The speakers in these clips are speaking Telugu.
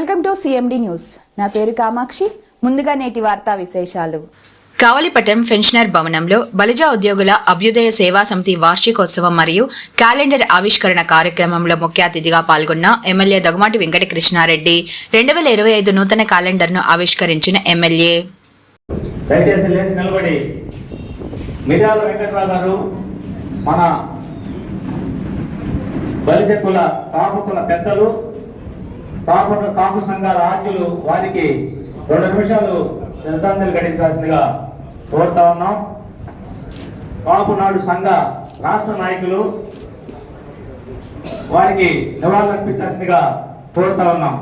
Welcome to CMD news. నా పేరు కామాక్షి. ముందుగా నేటి వార్తా విశేషాలు. కావలిపట్టణం పెన్షనర్ భవనంలో బలిజ ఉద్యోగుల అభ్యుదయ సేవా సమితి వార్షికోత్సవం మరియు క్యాలెండర్ ఆవిష్కరణ కార్యక్రమంలో ముఖ్య అతిథిగా పాల్గొన్న ఎమ్మెల్యే దగ్గుమాటి వెంకటకృష్ణారెడ్డి 2025 నూతన క్యాలెండర్ను ఆవిష్కరించిన ఎమ్మెల్యే. దయచేసి లేచి నిలబడి మిర్యాల వెంకటరావు గారు మన బలిజ కుల కాపు కుల పెద్దలు కాపు సంఘాల రాజ్యులు వారికి 2 నిమిషాలు శ్రద్ధాంజలి ఘటించాల్సిందిగా కోరుతా ఉన్నాం. కాపు నాడు సంఘ రాష్ట్ర నాయకులు వారికి నివాళులర్పించాల్సిందిగా కోరుతా ఉన్నాం.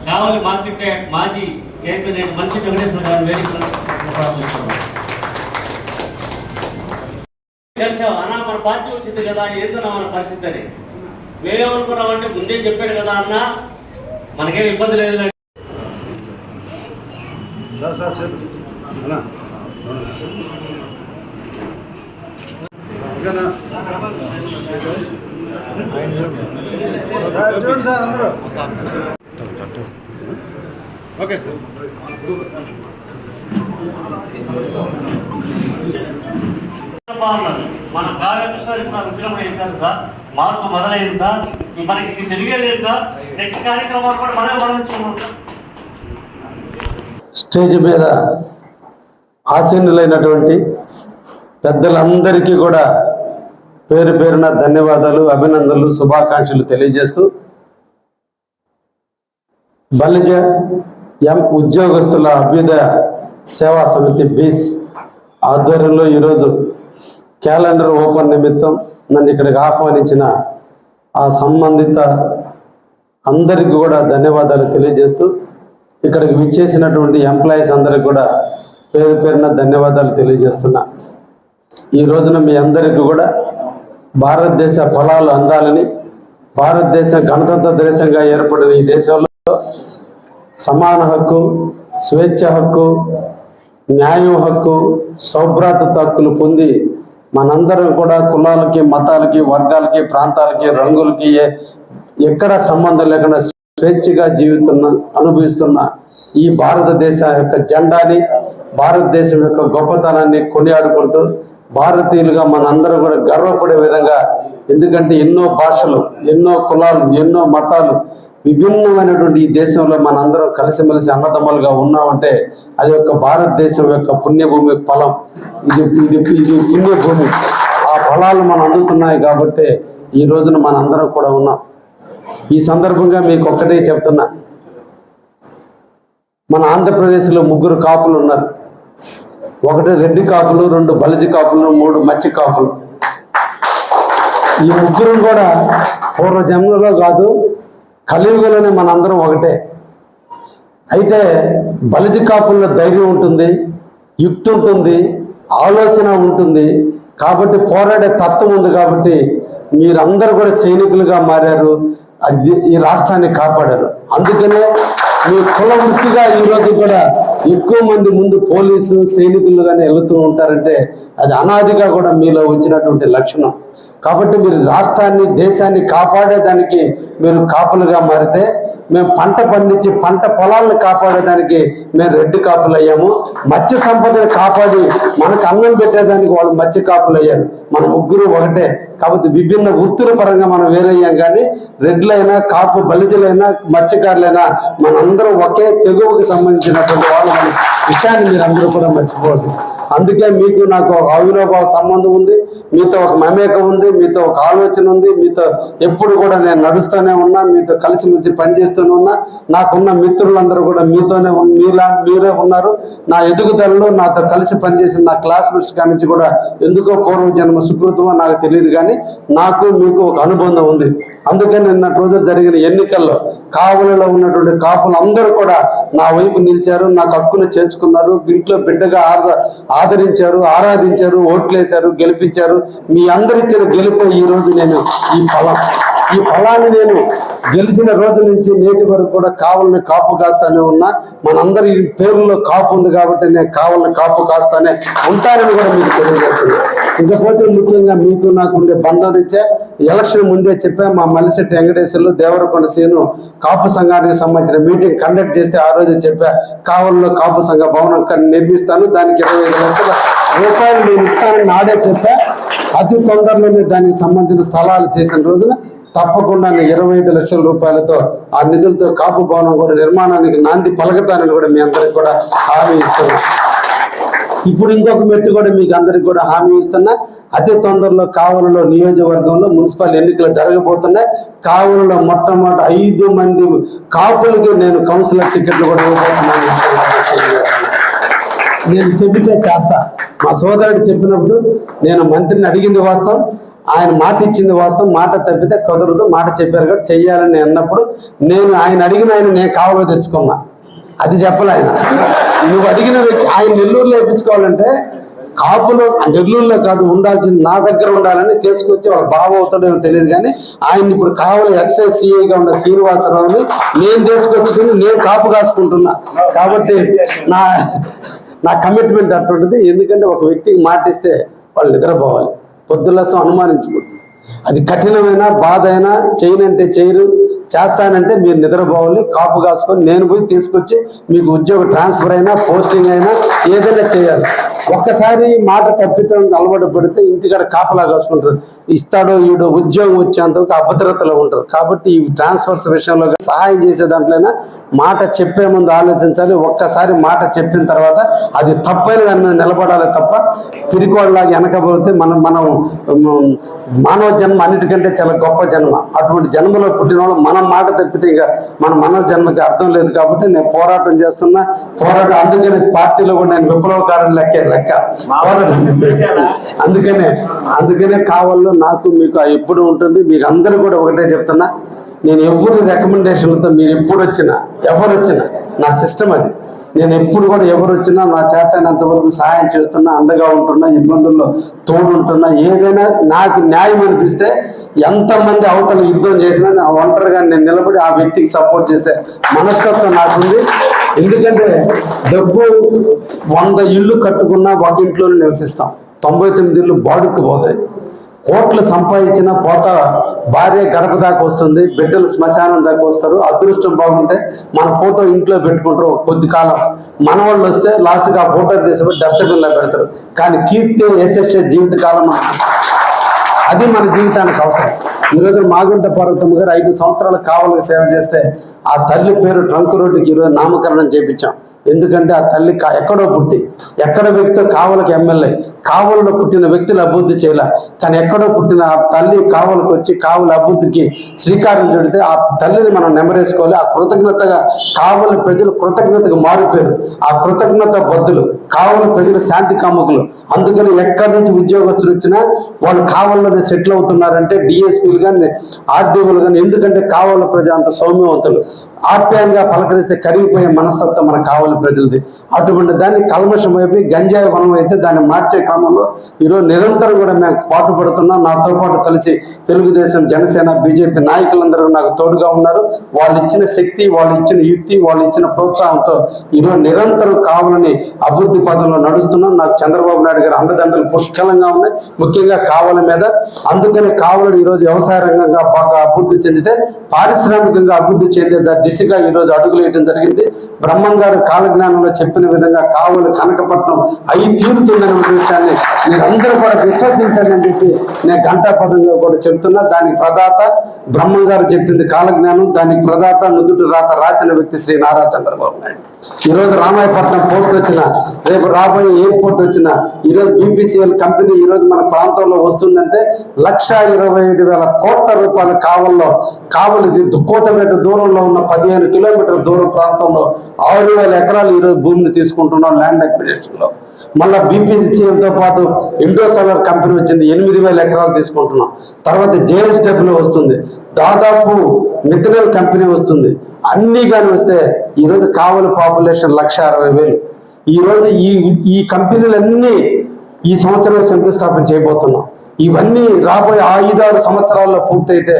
కావలి మార్కెట్ మాజీ చైర్మన్ మంచి వెంకటేశ్వర గారు వేదికలు అన్నా మన పార్టీ వచ్చింది కదా, ఏందన్నా మన పరిస్థితి అని మేమేమనుకున్నామంటే ముందే చెప్పాడు కదా అన్న, మనకేం ఇబ్బంది లేదు. Okay sir. మన కార్యకృష్ణ సార్ వచ్చినప్పుడు వేశారు సార్, మార్పు మొదలైంది సార్. మనకి తిరిగేలేదు సార్. నెక్స్ట్ కార్యక్రమాలు కూడా మనం స్టేజ్ మీద ఆసీనులైనటువంటి పెద్దలందరికీ కూడా పేరు పేరున ధన్యవాదాలు, అభినందనలు, శుభాకాంక్షలు తెలియజేస్తూ బలిజ ఉద్యోగస్తుల అభ్యుదయ సేవా సమితి బీస్ ఆధ్వర్యంలో ఈరోజు క్యాలెండర్ ఓపెన్ నిమిత్తం నన్ను ఇక్కడికి ఆహ్వానించిన ఆ సంబంధిత అందరికీ కూడా ధన్యవాదాలు తెలియజేస్తూ ఇక్కడికి విచ్చేసినటువంటి ఎంప్లాయీస్ అందరికి కూడా పేరు పేరున ధన్యవాదాలు తెలియజేస్తున్నా. ఈ రోజున మీ అందరికీ కూడా భారతదేశ ఫలాలు అందాలని, భారతదేశం గణతంత్ర దేశంగా ఏర్పడిన ఈ దేశంలో సమాన హక్కు, స్వేచ్ఛ హక్కు, న్యాయం హక్కు, సౌభ్రాతృత్వ హక్కులు పొంది మనందరం కూడా కులాలకి, మతాలకి, వర్గాలకి, ప్రాంతాలకి, రంగులకి ఎక్కడ సంబంధం లేకుండా స్వేచ్ఛగా అనుభవిస్తున్న ఈ భారతదేశ యొక్క జెండాని, భారతదేశం యొక్క గొప్పతనాన్ని కొనియాడుకుంటూ భారతీయులుగా మనందరం కూడా గర్వపడే విధంగా, ఎందుకంటే ఎన్నో భాషలు, ఎన్నో కులాలు, ఎన్నో మతాలు విభిన్నమైనటువంటి ఈ దేశంలో మనందరం కలిసిమెలిసి అన్నదమ్ములుగా ఉన్నామంటే అది యొక్క భారతదేశం యొక్క పుణ్యభూమి ఫలం. ఇది పుణ్యభూమి. ఆ ఫలాలు మనం అందుతున్నాయి కాబట్టి ఈ రోజున మనందరం కూడా ఉన్నాం. ఈ సందర్భంగా మీకు ఒక్కటే చెప్తున్నా, మన ఆంధ్రప్రదేశ్లో 3 కాపులు ఉన్నారు. 1 రెడ్డి కాపులు, 2 బలిజి కాపులు, 3 మచ్చి కాపులు. ఈ 3 కూడా పూర్వజన్మలో కాదు, కలియుగంలోనే మనందరం ఒకటే. అయితే బలిజి కాపుల్లో ధైర్యం ఉంటుంది, యుక్తి ఉంటుంది, ఆలోచన ఉంటుంది. కాబట్టి పోరాడే తత్వం ఉంది. కాబట్టి మీరందరూ కూడా సైనికులుగా మారారు, ఈ రాష్ట్రాన్ని కాపాడారు. అందుకనే మీ కుల వృత్తిగా ఈరోజు కూడా ఎక్కువ మంది ముందు పోలీసు సైనికులుగానే వెళుతూ ఉంటారంటే అది అనాదిగా కూడా మీలో వచ్చినటువంటి లక్షణం. కాబట్టి మీరు రాష్ట్రాన్ని, దేశాన్ని కాపాడేదానికి మీరు కాపులుగా మారితే, మేము పంట పండించి పంట పొలాలను కాపాడేదానికి మేము రెడ్డి కాపులు అయ్యాము. మత్స్య సంపదను కాపాడి మనకు అన్నం పెట్టేదానికి వాళ్ళు మత్స్య కాపులు అయ్యారు. మన 3 ఒకటే. కాబట్టి విభిన్న వృత్తుల పరంగా మనం వేరయ్యాం. కానీ రెడ్లైనా, కాపు బలిజలైనా, మత్స్యకారులైనా మనందరం ఒకే తెగువకి సంబంధించినటువంటి వాళ్ళ విషయాన్ని మీరు అందరూ కూడా మర్చిపోవద్దు. అందుకే మీకు నాకు ఒక అవినాభావ సంబంధం ఉంది, మీతో ఒక మమేకం ఉంది, మీతో ఒక ఆలోచన ఉంది. మీతో ఎప్పుడు కూడా నేను నడుస్తూనే ఉన్నా, మీతో కలిసిమెలిసి పనిచేస్తూనే ఉన్నా. నాకున్న మిత్రులందరూ కూడా మీతోనే మీరే ఉన్నారు. నా ఎదుగుదలలో నాతో కలిసి పనిచేసిన నా క్లాస్మేట్స్ కాడి నుంచి కూడా ఎందుకో పూర్వజన్మ సుకృతమో నాకు తెలియదు, కానీ నాకు మీకు ఒక అనుబంధం ఉంది. అందుకని నిన్న రోజు జరిగిన ఎన్నికల్లో కావలిలో ఉన్నటువంటి కాపులు అందరూ కూడా నా వైపు నిలిచారు, నాకు హక్కును చేర్చుకున్నారు. ఇంట్లో బిడ్డగా ఆదరించారు, ఆరాధించారు, ఓట్లేశారు, గెలిపించారు. మీ అందరిచ్చిన గెలుపు ఈ రోజు నేను ఈ ఫలాన్ని నేను గెలిచిన రోజు నుంచి నేటి వరకు కూడా కావాలని కాపు కాస్తానే ఉన్నా. మనందరి పేరులో కాపు ఉంది కాబట్టి నేను కావాలని కాపు కాస్తానే ఉంటానని కూడా మీకు తెలియజేస్తున్నాను. ఇకపోతే ముఖ్యంగా మీకు నాకు ఉండే బంధం రీత్యా ఎలక్షన్ ముందే చెప్పా, మా మల్లిశెట్టి వెంకటేశ్వర్లు దేవరకొండ శ్రీను కాపు సంఘానికి సంబంధించిన మీటింగ్ కండక్ట్ చేస్తే ఆ రోజు చెప్పా, కావలిలో కాపు సంఘ భవనం నిర్మిస్తాను, దానికి 25 లక్షల రూపాయలు నేను ఇస్తానని నాడే చెప్పా. అతి తొందరలోనే దానికి సంబంధించిన స్థలాలు చేసిన రోజున తప్పకుండా 25 లక్షల రూపాయలతో ఆ నిధులతో కాపు భవనం కూడా నిర్మాణానికి నాంది పలకతానని కూడా మీ అందరికి కూడా హామీ ఇస్తున్నా. ఇప్పుడు ఇంకొక మెట్టు కూడా మీకు అందరికి కూడా హామీ ఇస్తున్నా. అతి తొందరలో కావలిలో నియోజకవర్గంలో మున్సిపల్ ఎన్నికలు జరగబోతున్నాయి. కావలిలో మొట్టమొదటి 5 మంది కాపులకి నేను కౌన్సిలర్ టికెట్లు కూడా ఇవ్వబోతున్నాను. నేను చెబితే చేస్తా. మా సోదరుడు చెప్పినప్పుడు నేను మంత్రిని అడిగింది వాస్తవం, ఆయన మాట ఇచ్చింది వాస్తవం. మాట తప్పితే కుదరదు, మాట చెప్పారు కాబట్టి చెయ్యాలని అన్నప్పుడు నేను ఆయన అడిగిన నేను కావలిలో తెచ్చుకున్నా. అది చెప్పలే ఆయన. నువ్వు అడిగిన వ్యక్తి ఆయన నెల్లూరులో వేయించుకోవాలంటే కాపులు నెల్లూరులో కాదు ఉండాల్సింది నా దగ్గర ఉండాలని తీసుకొచ్చి వాళ్ళ బావ అవుతాడేమో తెలియదు, కానీ ఆయన ఇప్పుడు కావలి ఎక్సైజ్ సిఐగా ఉన్న శ్రీనివాసరావుని నేను తీసుకొచ్చుకుని నేను కాపు కాసుకుంటున్నా. కాబట్టి నా కమిట్మెంట్ అటువంటిది. ఎందుకంటే ఒక వ్యక్తికి మాటిస్తే వాళ్ళు నిద్రపోవాలి, పొద్దులసం అనుమానించకూడదు. అది కఠినమైన బాధ అయినా చేయనంటే చేయరు, చేస్తానంటే మీరు నిద్రపోవాలి. కాపు కాసుకొని నేను పోయి తీసుకొచ్చి మీకు ఉద్యోగ ట్రాన్స్ఫర్ అయినా పోస్టింగ్ అయినా ఏదైనా చేయాలి. ఒక్కసారి మాట తప్పితం అలవాటు పడితే ఇంటికాడ కాపలా కాసుకుంటారు. ఇస్తాడో ఈడో ఉద్యోగం వచ్చేంతకు అభద్రతలో ఉంటారు. కాబట్టి ఈ ట్రాన్స్ఫర్స్ విషయంలో సహాయం చేసే దాంట్లోనే మాట చెప్పే ముందు ఆలోచించాలి. ఒక్కసారి మాట చెప్పిన తర్వాత అది తప్పైన దాని మీద నిలబడాలి తప్ప తిరిగిలాగా వెనకపోతే మనం మానవ జన్మ అన్నిటికంటే చాలా గొప్ప జన్మ. అటువంటి జన్మలో పుట్టిన వాళ్ళు మనం మాట తప్పితే ఇక మన మానవ జన్మకి అర్థం లేదు. కాబట్టి నేను పోరాటం చేస్తున్నా. అందుకనే పార్టీలో కూడా నేను విప్లవకారుని లెక్క అందుకనే కావాలో నాకు మీకు ఎప్పుడు ఉంటుంది. మీకు అందరూ కూడా ఒకటే చెప్తున్నా, నేను ఎవరి రికమెండేషన్లతో మీరు ఎవరు వచ్చినా నా సిస్టమ్ అది. నేను ఎప్పుడు కూడా ఎవరు వచ్చినా నా చేతనంత వరకు సహాయం చేస్తున్నా, అండగా ఉంటున్నా, ఇబ్బందుల్లో తోడుంటున్నా. ఏదైనా నాకు న్యాయం అనిపిస్తే ఎంతమంది అవతల యుద్ధం చేసినా ఒంటరిగా నేను నిలబడి ఆ వ్యక్తికి సపోర్ట్ చేసే మనస్తత్వం నాకుంది. ఎందుకంటే డబ్బు 100 ఇళ్ళు కట్టుకున్నా ఒక ఇంట్లోనే నివసిస్తాం, 99 ఇళ్ళు బాడుకు పోతాయి. కోట్లు సంపాదించినా పోతా భార్య గడప దాకా వస్తుంది, బిడ్డలు శ్మశానం దాకా వస్తారు. అదృష్టం బాగుంటే మన ఫోటో ఇంట్లో పెట్టుకుంటారు కొద్ది కాలం. మన వాళ్ళు వస్తే లాస్ట్గా ఆ ఫోటో తీసిపోయి డస్ట్బిన్లో పెడతారు. కానీ కీర్తి వేసేసే జీవితకాలం అది మన జీవితానికి అవసరం. ఈరోజు మాగుంట పార్వతమ్మ గారు 5 సంవత్సరాలు కావలికి సేవ చేస్తే ఆ తల్లి పేరు ట్రంక్ రోడ్డుకి ఈరోజు నామకరణం చేయించాం. ఎందుకంటే ఆ తల్లి ఎక్కడో పుట్టి ఎక్కడ వ్యక్తి కావలికి ఎమ్మెల్యే, కావలిలో పుట్టిన వ్యక్తులు అభివృద్ధి చేయలే, కానీ ఎక్కడో పుట్టిన ఆ తల్లి కావలికి వచ్చి కావలి అభివృద్ధికి శ్రీకారం చుడితే ఆ తల్లిని మనం నెమరేసుకోవాలి. ఆ కృతజ్ఞతగా కావలి ప్రజలు కృతజ్ఞతగా మారిపోయారు. ఆ కృతజ్ఞత బద్దులు కావలి ప్రజలు శాంతి కాముకులు. అందుకని ఎక్కడి నుంచి ఉద్యోగస్తులు వచ్చినా వాళ్ళు కావలిలోనే సెటిల్ అవుతున్నారంటే డిఎస్పీలు కానీ ఆర్డీఓలు కానీ. ఎందుకంటే కావలి ప్రజలు అంత సౌమ్యవంతులు, ఆప్యాయంగా పలకరిస్తే కరిగిపోయే మనస్తత్వం మన కావలి ప్రజలది. అటువంటి దాన్ని కల్మషం అయిపోయి గంజాయి వనం అయితే దాన్ని మార్చే క్రమంలో ఈరోజు నిరంతరం కూడా మేము పాటుపడుతున్నాం. నాతో పాటు కలిసి తెలుగుదేశం, జనసేన, బీజేపీ నాయకులందరూ నాకు తోడుగా ఉన్నారు. వాళ్ళు ఇచ్చిన శక్తి, వాళ్ళు ఇచ్చిన యుక్తి, వాళ్ళు ఇచ్చిన ప్రోత్సాహంతో ఈరోజు నిరంతరం కావాలని అభివృద్ధి పదంలో నడుస్తున్నాం. నాకు చంద్రబాబు నాయుడు గారు అండదండలు పుష్కలంగా ఉన్నాయి, ముఖ్యంగా కావలి మీద. అందుకని కావలి ఈరోజు వ్యవసాయ రంగంగా బాగా అభివృద్ధి చెందితే పారిశ్రామికంగా అభివృద్ధి చెందే దిశగా ఈరోజు అడుగులు వేయడం జరిగింది. బ్రహ్మం గారు కాలజ్ఞానంలో చెప్పిన విధంగా కావలి కనకపట్నం అయి తీరుతుందనే విషయాన్ని మీరందరూ కూడా విశ్వసించండి అని చెప్పి నేను ఘంటాపదంగా కూడా చెప్తున్నా. దానికి ప్రదాత బ్రహ్మం గారు చెప్పింది కాలజ్ఞానం, దానికి ప్రదాత నుదుటి రాత రాసిన వ్యక్తి శ్రీ నారా చంద్రబాబు నాయుడు. ఈరోజు రామాయపట్నం పోర్ట్ వచ్చిన, రేపు రాబోయే ఎయిర్పోర్ట్ వచ్చిన, ఈరోజు బీపీసీఎల్ కంపెనీ ఈరోజు మన ప్రాంతంలో వస్తుందంటే 1,25,000 కోట్ల రూపాయలు కావలి కోటపేట దూరంలో ఉన్న 15 కిలోమీటర్ల దూరం ప్రాంతంలో 6,000 ఎకరాలు ఈరోజు భూమిని తీసుకుంటున్నాం ల్యాండ్ అక్విజిషన్ లో. మళ్ళీ బీపీసీఎల్తో పాటు ఇండో సోలార్ కంపెనీ వచ్చింది, 8,000 ఎకరాలు తీసుకుంటున్నాం. తర్వాత జేఎస్డబ్ల్యూ వస్తుంది, దాదాపు మిథనల్ కంపెనీ వస్తుంది. అన్నీ కానీ వస్తే ఈరోజు కావలి పాపులేషన్ 1,60,000. ఈ రోజు ఈ కంపెనీలన్నీ ఈ సంవత్సరంలో శంకుస్థాపన చేయబోతున్నాం. ఇవన్నీ రాబోయే 5-6 సంవత్సరాల్లో పూర్తయితే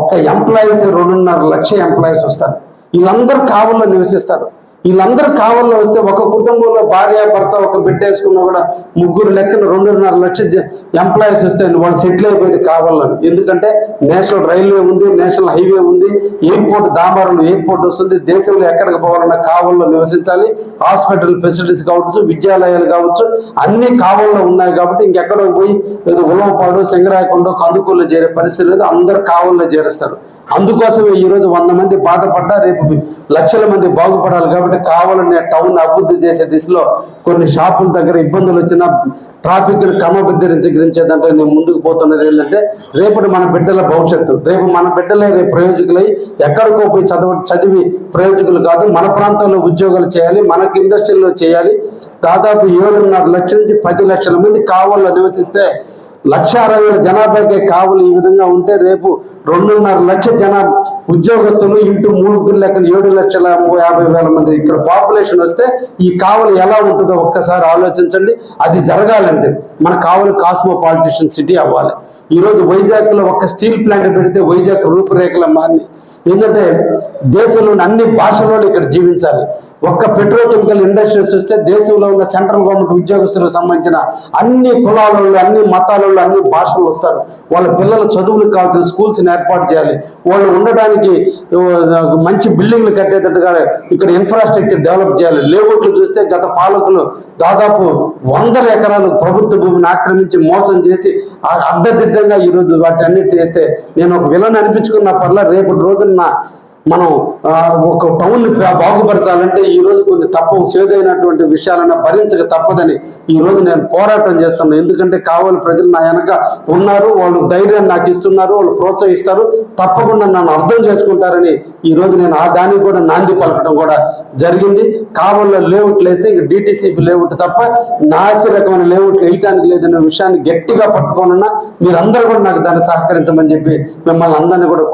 ఒక్క ఎంప్లాయీస్ 2.5 లక్షల ఎంప్లాయీస్ వస్తారు. వీళ్ళందరూ కావల్లో నివసిస్తారు. వీళ్ళందరూ కావల్లో వస్తే ఒక కుటుంబంలో భార్య భర్త ఒక బిడ్డ వేసుకున్నా కూడా ముగ్గురు లెక్కన 2.5 లక్షల ఎంప్లాయీస్ వస్తే వాళ్ళు సెటిల్ అయిపోయింది కావల్లో. ఎందుకంటే నేషనల్ రైల్వే ఉంది, నేషనల్ హైవే ఉంది, ఎయిర్పోర్ట్ దామారంలో ఎయిర్పోర్ట్ వస్తుంది. దేశంలో ఎక్కడికి పోవాలన్నా కావల్లో నివసించాలి. హాస్పిటల్ ఫెసిలిటీస్ కావచ్చు, విద్యాలయాలు కావచ్చు, అన్ని కావల్లో ఉన్నాయి. కాబట్టి ఇంకెక్కడికి పోయి ఏదో ఉలవపాడు, సింగరాయకొండ, కందుకూరులో చేరే పరిస్థితి లేదు. అందరూ కావల్లో చేరుస్తారు. అందుకోసమే ఈరోజు 100 మంది బాధపడ్డా రేపు లక్షల మంది బాగుపడాలి. కాబట్టి కావాలనే టౌన్ అభివృద్ధి చేసే దిశలో కొన్ని షాపుల దగ్గర ఇబ్బందులు వచ్చినా ట్రాఫిక్ క్రమబద్ధీకరించేదంటే నేను ముందుకు పోతున్నది ఏంటంటే రేపటి మన బిడ్డల భవిష్యత్తు, రేపు మన బిడ్డలే రేపు ప్రయోజకులై ఎక్కడికో పోయి చదివి ప్రయోజకులు కాదు, మన ప్రాంతంలో ఉద్యోగాలు చేయాలి, మనకి ఇండస్ట్రీలో చేయాలి. దాదాపు 7.5 లక్షల నుంచి 10 లక్షల మంది కావల్లో నివసిస్తే 1,60,000 జనాభాకే కావలి ఈ విధంగా ఉంటే రేపు 2.5 లక్షల ఉద్యోగస్తులు ఇంటూ 3 లెక్కన 7,50,000 మంది ఇక్కడ పాపులేషన్ వస్తే ఈ కావలి ఎలా ఉంటుందో ఒక్కసారి ఆలోచించండి. అది జరగాలంటే మన కావలి కాస్మోపాలిటిషన్ సిటీ అవ్వాలి. ఈరోజు వైజాగ్లో ఒక స్టీల్ ప్లాంట్ పెడితే వైజాగ్ రూపురేఖల మారినాయి. ఎందుకంటే దేశంలోని అన్ని భాషలలో ఇక్కడ జీవించాలి. ఒక్క పెట్రోకెమికల్ ఇండస్ట్రీస్ వస్తే దేశంలో ఉన్న సెంట్రల్ గవర్నమెంట్ ఉద్యోగస్తులకు సంబంధించిన అన్ని కులాలలో, అన్ని మతాలలో, అన్ని భాషలు వస్తారు. వాళ్ళ పిల్లల చదువులకు కావాల్సిన స్కూల్స్ని ఏర్పాటు చేయాలి. వాళ్ళు ఉండడానికి మంచి బిల్డింగ్లు కట్టేటట్టుగా ఇక్కడ ఇన్ఫ్రాస్ట్రక్చర్ డెవలప్ చేయాలి. లేఅవుట్లు చూస్తే గత పాలకులు దాదాపు 100 ఎకరాలు ప్రభుత్వ భూమిని ఆక్రమించి మోసం చేసి అడ్డదిడ్డంగా ఈరోజు వాటి అన్నిటి చేస్తే నేను ఒక విలన్ అనిపించుకున్న పర్లా రేపటి రోజున మనం ఒక టౌన్ బాగుపరచాలంటే ఈ రోజు కొన్ని చేదైనటువంటి విషయాలన్నా భరించక తప్పదని ఈ రోజు నేను పోరాటం చేస్తున్నాను. ఎందుకంటే కావాలి ప్రజలు నా వెనక ఉన్నారు, వాళ్ళు ధైర్యాన్ని నాకు ఇస్తున్నారు, వాళ్ళు ప్రోత్సహిస్తారు, తప్పకుండా నన్ను అర్థం చేసుకుంటారని ఈ రోజు నేను ఆ దానికి కూడా నాంది పలకడం కూడా జరిగింది. కావల్లో లేఅవుట్లు వేస్తే ఇంక డిటిసిపి లేఅవుట్ తప్ప నాసి రకమైన లేఅవుట్లు వేయటానికి లేదనే విషయాన్ని గట్టిగా పట్టుకోనున్నా. మీరందరూ కూడా నాకు దాన్ని సహకరించమని చెప్పి మిమ్మల్ని అందరినీ కూడా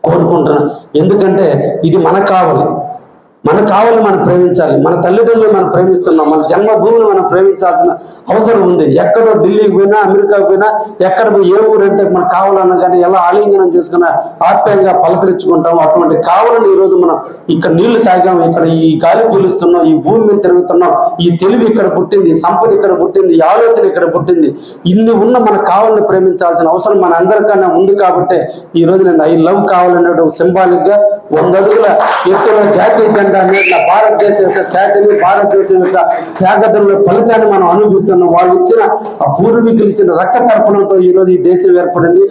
కోరుకుంటున్నాను. ఎందుకంటే ఇది మన కావాలి మనం ప్రేమించాలి. మన తల్లిదండ్రులు మనం ప్రేమిస్తున్నాం, మన జన్మభూమిని మనం ప్రేమించాల్సిన అవసరం ఉంది. ఎక్కడో ఢిల్లీకి పోయినా, అమెరికాకి పోయినా, ఎక్కడ ఏ ఊరంటే మనకు కావాలన్నా కానీ ఎలా ఆలింగనం చేసుకున్నా ఆప్యాయంగా పలకరించుకుంటాం. అటువంటి కావాలని ఈరోజు మనం ఇక్కడ నీళ్లు తాగాం, ఇక్కడ ఈ గాలి పీలుస్తున్నాం, ఈ భూమి మీద తిరుగుతున్నాం. ఈ తెలివి ఇక్కడ పుట్టింది, సంపద ఇక్కడ పుట్టింది, ఈ ఆలోచన ఇక్కడ పుట్టింది. ఇన్ని ఉన్న మన కావాలని ప్రేమించాల్సిన అవసరం మన అందరికన్నా ఉంది. కాబట్టి ఈ రోజు నేను ఐ లవ్ కావాలనే సింబాలిక్ గా 100 అడుగుల ఎత్తులో జాతీయ జెండా భారతదేశం యొక్క ఖ్యాతిని, భారతదేశం యొక్క త్యాగతుల ఫలితాన్ని మనం అనుభవిస్తున్నాం. వాళ్ళు ఇచ్చిన ఆ పూర్వీకులు ఇచ్చిన రక్త తర్పణంతో ఈ రోజు ఈ దేశం ఏర్పడింది.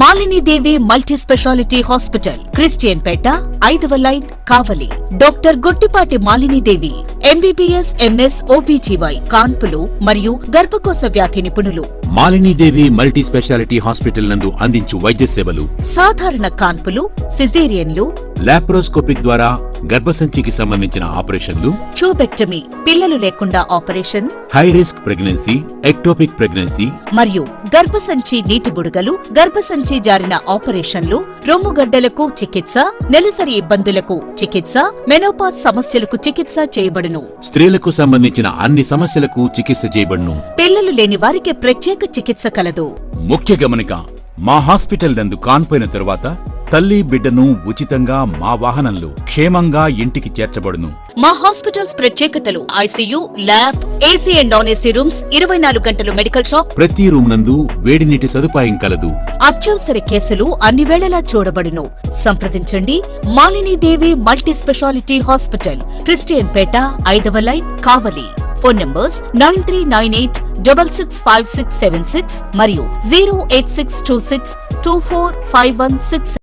మాలిని దేవి మల్టీ స్పెషాలిటీ హాస్పిటల్, క్రిస్టియన్ పేట, 5వ లైన్, కావలి. డాక్టర్ గుట్టిపాటి మాలిని దేవి, ఎంబీబీఎస్, ఎంఎస్, ఓబీజీవై, కాన్పులు మరియు గర్భకోశ వ్యాధి నిపుణులు. మాలినీదేవి మల్టీ స్పెషాలిటీ హాస్పిటల్ నందు అందించు వైద్య సేవలు: సాధారణ కాన్పులు, సిజేరియన్లు, లాప్రోస్కోపిక్ ద్వారా గర్భసంచికి సంబంధించిన ఆపరేషన్లు, ట్యూబెక్టమీ, పిల్లలు లేకుండా operation, high risk pregnancy, ectopic pregnancy మరియు గర్భసంచి నీటి బుడగలు, గర్భసంచి జారిన ఆపరేషన్లు, రొమ్ముగడ్డలకు చికిత్స, నెలసరి ఇబ్బందులకు చికిత్స, మెనోపాజ్ సమస్యలకు చికిత్స చేయబడును. స్త్రీలకు సంబంధించిన అన్ని సమస్యలకు చికిత్స చేయబడును. పిల్లలు లేని వారికి ప్రత్యేక చికిత్స కలదు. ముఖ్య గమనిక: మా హాస్పిటల్ నందు కాన్పోయిన తరువాత తల్లి బిడ్డను ఉచితంగా మా వాహనంలో క్షేమంగా ఇంటికి చేర్చబడును. మా హాస్పిటల్స్ ప్రత్యేకతలు: ICU, lab, AC and non AC rooms, 24 గంటలు మెడికల్ షాప్, ప్రతి రూమ్ నందు వేడి నీటి సదుపాయం కలదు. అత్యవసర కేసులు అన్ని వేళలా చూడబడును. సంప్రదించండి. మాలిని దేవి మల్టీ స్పెషాలిటీ హాస్పిటల్, క్రిస్టియన్ పేట, 5వ లైన్, కావలి. ఫోన్ నంబర్స్ 9398665676 మరియు 08626245166.